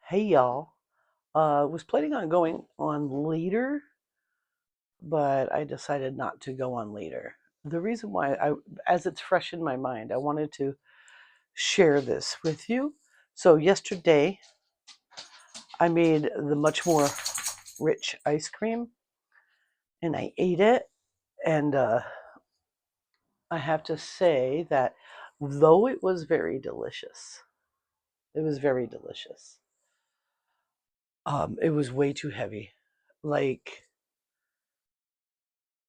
Hey y'all. Was planning on going on later, but I decided not to go on later. The reason why as it's fresh in my mind, I wanted to share this with you. So yesterday I made the much more rich ice cream and I ate it, and I have to say that though it was very delicious, it was very delicious. It was way too heavy. Like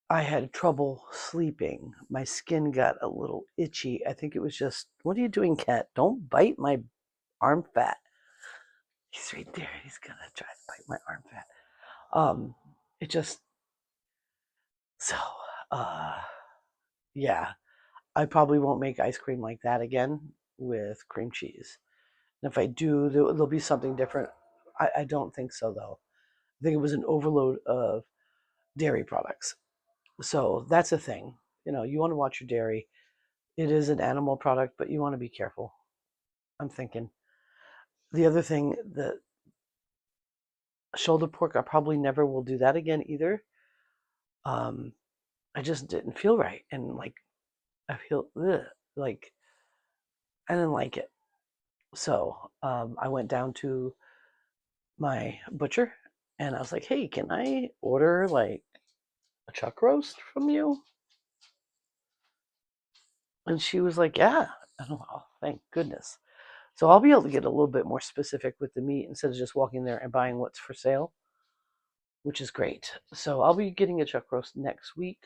I had trouble sleeping. My skin got a little itchy. I think it was just, what are you doing, cat? Don't bite my arm fat. He's right there. He's gonna try to bite my arm fat. It just, so, uh, yeah, I probably won't make ice cream like that again with cream cheese. And if I do, there'll be something different. I don't think so, though. I think it was an overload of dairy products. So that's a thing. You want to watch your dairy. It is an animal product, but you want to be careful. I'm thinking. The other thing, the shoulder pork, I probably never will do that again either. Um, I just didn't feel right, and like I feel like I didn't like it. So I went down to my butcher, and I was like, "Hey, can I order like a chuck roast from you?" And she was like, "Yeah." I don't know. Oh, thank goodness. So I'll be able to get a little bit more specific with the meat instead of just walking there and buying what's for sale, which is great. So I'll be getting a chuck roast next week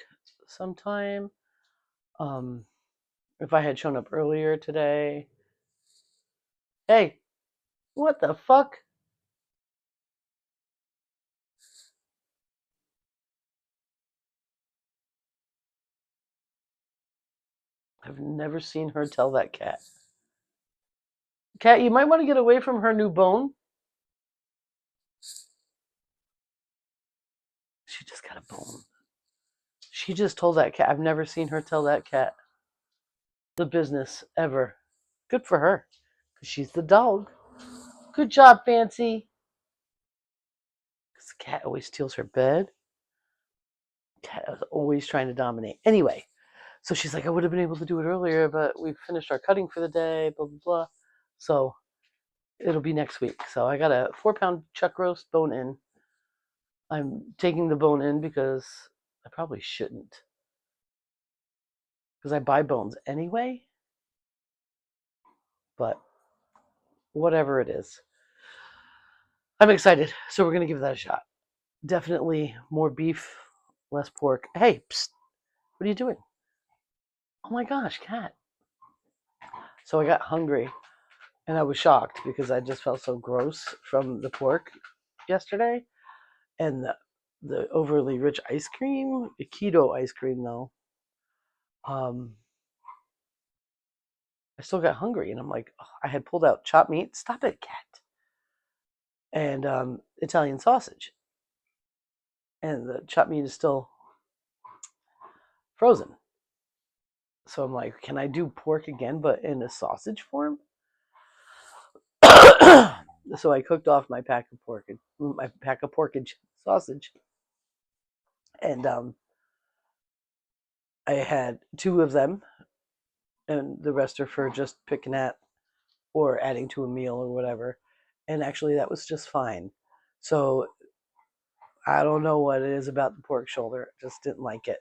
sometime. Um, if I had shown up earlier today, hey, what the fuck? I've never seen her tell that cat. Cat, you might want to get away from her new bone. She just got a bone. She just told that cat. I've never seen her tell that cat the business ever. Good for her, because she's the dog. Good job, Fancy. Because the cat always steals her bed. Cat is always trying to dominate. Anyway, so she's like, I would have been able to do it earlier, but we finished our cutting for the day, blah, blah, blah. So it'll be next week. So I got a 4 pound chuck roast bone in. I'm taking the bone in because I probably shouldn't, because I buy bones anyway, but whatever it is. I'm excited. So we're going to give that a shot. Definitely more beef, less pork. Hey, psst, what are you doing? Oh my gosh, cat. So I got hungry and I was shocked because I just felt so gross from the pork yesterday, and the overly rich ice cream, the keto ice cream though. Um, I still got hungry, and I'm like, oh, I had pulled out chopped meat. Stop it, cat. And Italian sausage, and the chopped meat is still frozen. So I'm like, can I do pork again, but in a sausage form? So I cooked off my pack of porkage sausage, and I had two of them, and the rest are for just picking at or adding to a meal or whatever. And actually, that was just fine. So I don't know what it is about the pork shoulder. Just didn't like it.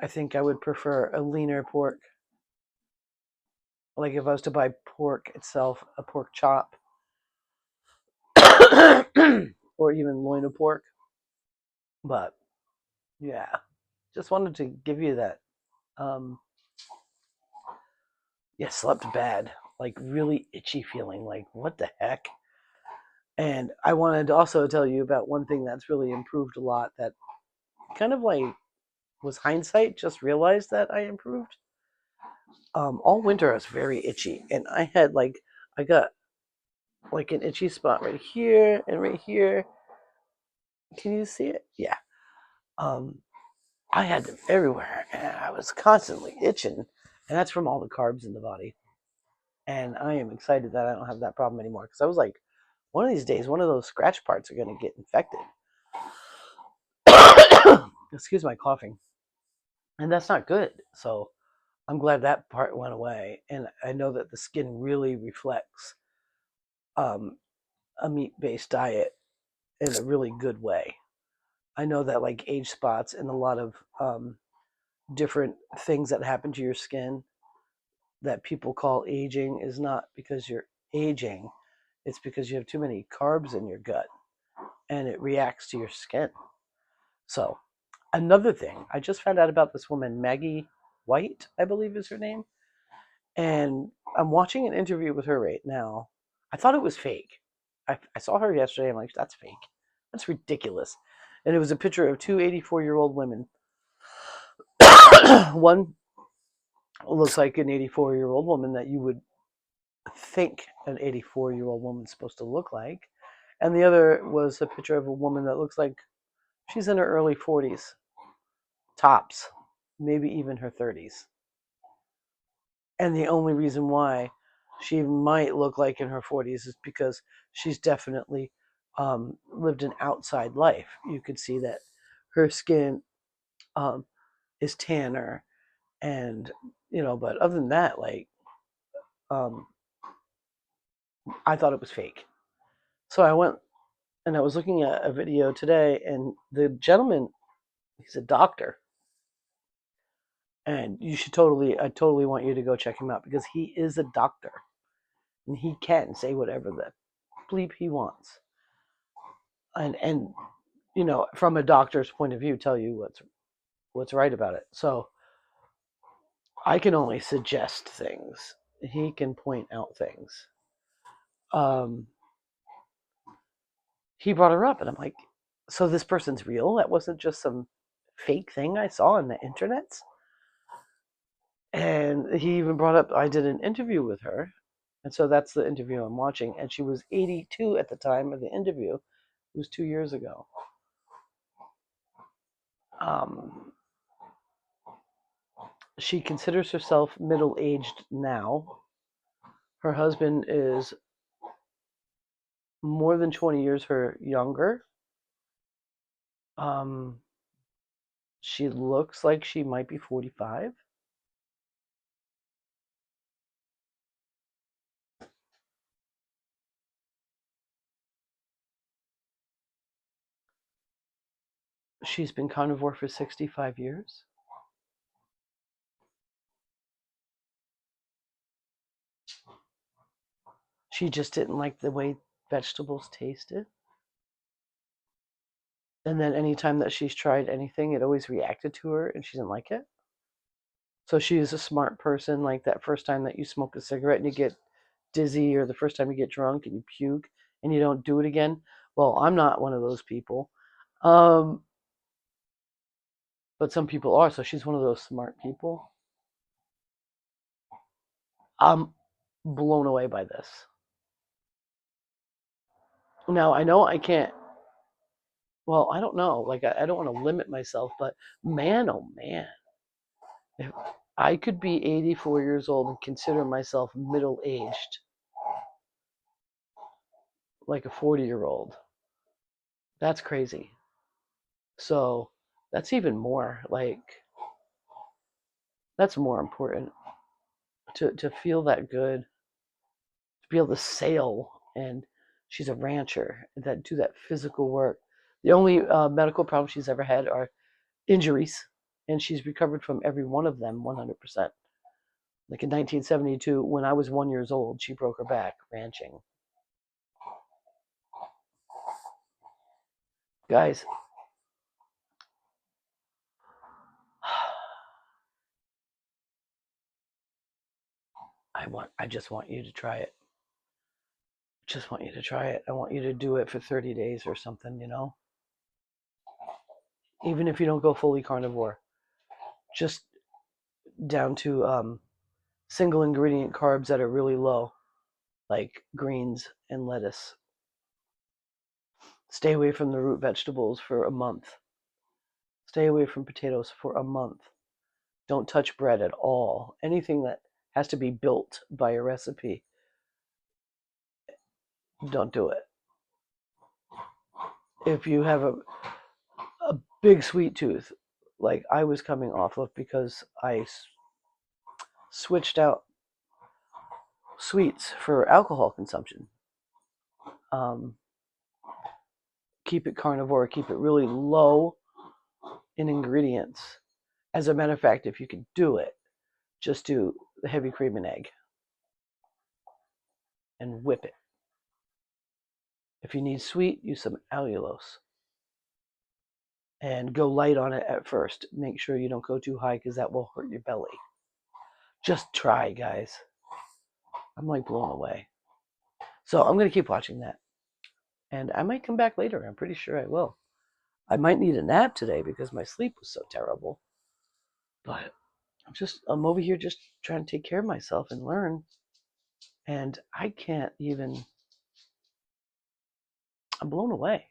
I think I would prefer a leaner pork. Like if I was to buy pork itself, a pork chop, or even loin of pork. But yeah, just wanted to give you that. Um, yeah, slept bad, like really itchy feeling. Like what the heck? And I wanted to also tell you about one thing that's really improved a lot. That kind of like was hindsight. Just realized that I improved. All winter I was very itchy, and I got like an itchy spot right here and right here. Can you see it? Yeah. Um, I had them everywhere, and I was constantly itching, and that's from all the carbs in the body. And I am excited that I don't have that problem anymore, because I was like one of these days, one of those scratch parts are going to get infected. Excuse my coughing. And that's not good. So I'm glad that part went away. And I know that the skin really reflects um, a meat based diet in a really good way. I know that like age spots and a lot of different things that happen to your skin that people call aging is not because you're aging, it's because you have too many carbs in your gut and it reacts to your skin. So, another thing, I just found out about this woman, Maggie White, I believe is her name. And I'm watching an interview with her right now. I thought it was fake. I saw her yesterday. I'm like, that's fake. That's ridiculous. And it was a picture of two 84-year-old women. One looks like an 84-year-old woman that you would think an 84-year-old woman's supposed to look like. And the other was a picture of a woman that looks like she's in her early 40s, tops, maybe even her 30s. And the only reason why she might look like in her 40s is because she's definitely lived an outside life. You could see that her skin um, is tanner, and but other than that, like um, I thought it was fake. So I went and I was looking at a video today, and the gentleman, he's a doctor, and I totally want you to go check him out because he is a doctor and he can say whatever the bleep he wants, and from a doctor's point of view, tell you what's right about it. So I can only suggest things. He can point out things. Um, he brought her up, and I'm like, so this person's real? That wasn't just some fake thing I saw on the internet? And he even brought up I did an interview with her, and so that's the interview I'm watching. And she was 82 at the time of the interview. It was 2 years ago. Um, she considers herself middle-aged now. Her husband is more than 20 years her younger. Um, she looks like she might be 45. She's been carnivore for 65 years. She just didn't like the way vegetables tasted. And then anytime that she's tried anything, it always reacted to her and she didn't like it. So she is a smart person, like that first time that you smoke a cigarette and you get dizzy, or the first time you get drunk and you puke and you don't do it again. Well, I'm not one of those people. Um, but some people are. So she's one of those smart people. I'm blown away by this. Now, I know I can't, well, I don't know. Like, I don't want to limit myself, but man, oh man, if I could be 84 years old and consider myself middle aged, like a 40-year-old, that's crazy. So that's even more like, that's more important to feel that good, to be able to sail. And she's a rancher that do that physical work. The only medical problems she's ever had are injuries, and she's recovered from every one of them 100%. Like in 1972, when I was 1 year old, she broke her back ranching. Guys, I just want you to try it. Just want you to try it. I want you to do it for 30 days or something. Even if you don't go fully carnivore, just down to single ingredient carbs that are really low, like greens and lettuce. Stay away from the root vegetables for a month. Stay away from potatoes for a month. Don't touch bread at all. Anything that has to be built by a recipe, don't do it. if you have a big sweet tooth, like I was coming off of because I switched out sweets for alcohol consumption. Keep it carnivore, keep it really low in ingredients. As a matter of fact, if you can do it, just do the heavy cream and egg and whip it. If you need sweet, use some allulose. And go light on it at first. Make sure you don't go too high because that will hurt your belly. Just try, guys. I'm like blown away. So I'm going to keep watching that. And I might come back later. I'm pretty sure I will. I might need a nap today because my sleep was so terrible. But I'm over here just trying to take care of myself and learn. And I can't even, I'm blown away.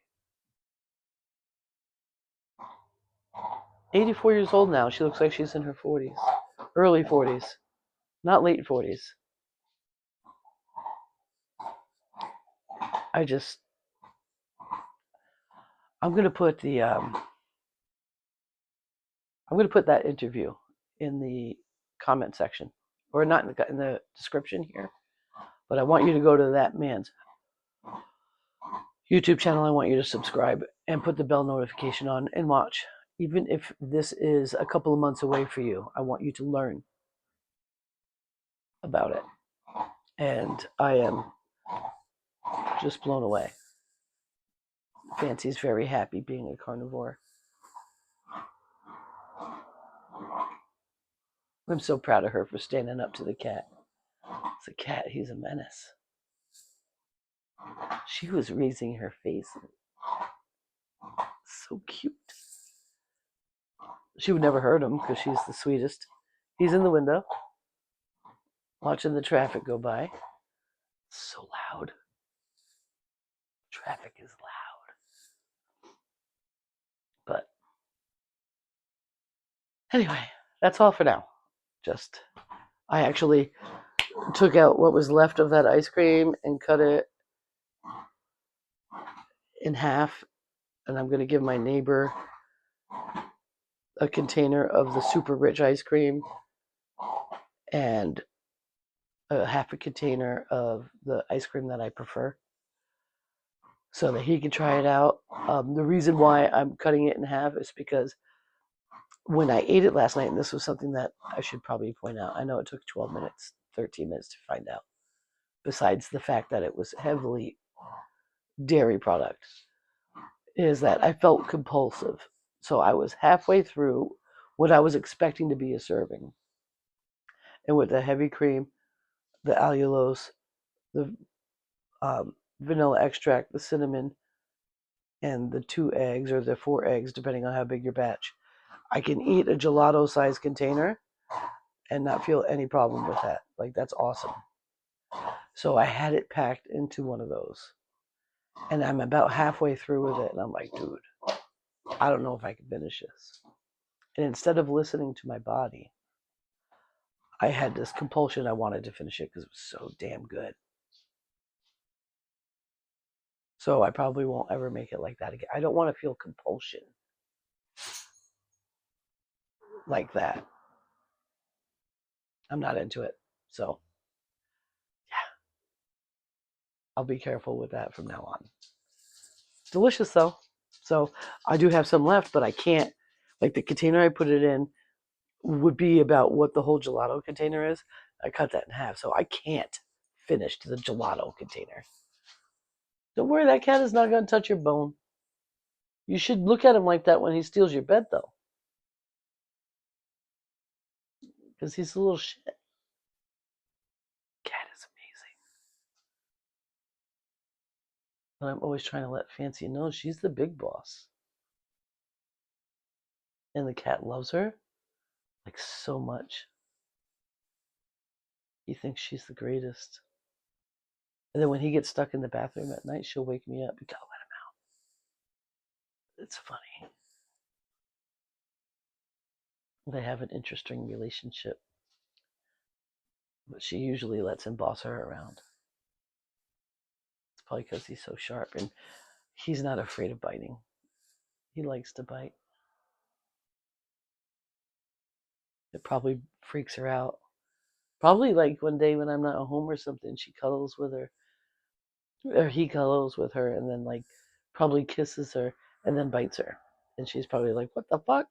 84 years old now. She looks like she's in her 40s, early 40s, not late 40s. I'm going to put that interview in the comment section, or not in the description here, but I want you to go to that man's YouTube channel. I want you to subscribe and put the bell notification on and watch. Even if this is a couple of months away for you, I want you to learn about it. And I am just blown away. Fancy's very happy being a carnivore. I'm so proud of her for standing up to the cat. It's a cat, he's a menace. She was raising her face. So cute. She would never hurt him because she's the sweetest. He's in the window, watching the traffic go by. It's so loud. Traffic is loud. But anyway, that's all for now. I actually took out what was left of that ice cream and cut it in half. And I'm going to give my neighbor a container of the super rich ice cream and a half a container of the ice cream that I prefer so that he can try it out. The reason why I'm cutting it in half is because when I ate it last night, and this was something that I should probably point out, I know it took 12 minutes, 13 minutes to find out, besides the fact that it was heavily dairy product, is that I felt compulsive. So I was halfway through what I was expecting to be a serving. And with the heavy cream, the allulose, the vanilla extract, the cinnamon, and the 2 eggs or the 4 eggs, depending on how big your batch, I can eat a gelato-sized container and not feel any problem with that. Like, that's awesome. So I had it packed into one of those. And I'm about halfway through with it, and I'm like, dude, I don't know if I can finish this. And instead of listening to my body, I had this compulsion. I wanted to finish it because it was so damn good. So I probably won't ever make it like that again. I don't want to feel compulsion like that. I'm not into it. So, yeah, I'll be careful with that from now on. Delicious, though. So I do have some left, but I can't. Like, the container I put it in would be about what the whole gelato container is. I cut that in half, so I can't finish the gelato container. Don't worry, that cat is not going to touch your bone. You should look at him like that when he steals your bed, though. Because he's a little shit. Cat is amazing. But I'm always trying to let Fancy know she's the big boss. And the cat loves her, like, so much. He thinks she's the greatest. And then when he gets stuck in the bathroom at night, she'll wake me up. You gotta let him out. It's funny. They have an interesting relationship. But she usually lets him boss her around. It's probably because he's so sharp. And He's not afraid of biting. He likes to bite. It probably freaks her out. Probably like one day when I'm not home or something, she cuddles with her, or he cuddles with her, and then like probably kisses her and then bites her. And she's probably like, "What the fuck?"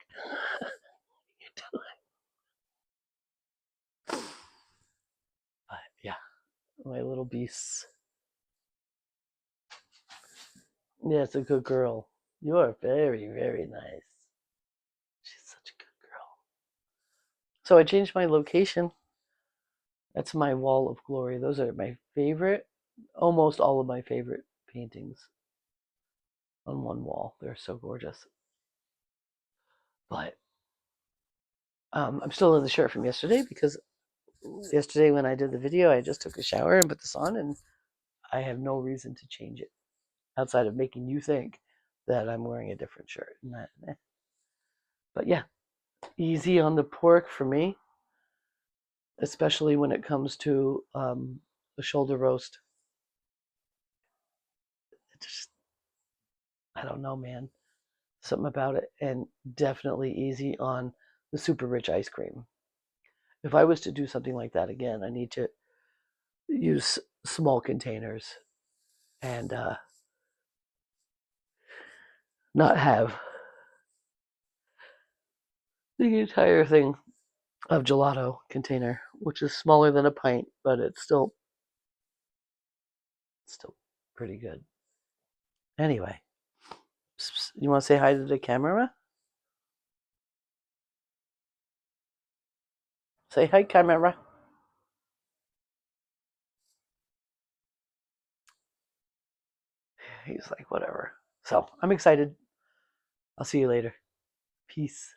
But yeah, my little beasts. Yeah, it's a good girl. You are very, very nice. She's such a good girl. So I changed my location. That's my wall of glory. Those are my favorite, almost all of my favorite paintings on one wall. They're so gorgeous. But I'm still in the shirt from yesterday because yesterday when I did the video, I just took a shower and put this on, and I have no reason to change it outside of making you think that I'm wearing a different shirt. But yeah, easy on the pork for me, especially when it comes to the shoulder roast. It just, I don't know, man. Something about it, and definitely easy on the super rich ice cream. If I was to do something like that again, I need to use small containers and not have the entire thing of gelato container, which is smaller than a pint, but it's still pretty good. Anyway, you want to say hi to the camera? Say hi, camera. He's like, whatever. So I'm excited. I'll see you later. Peace.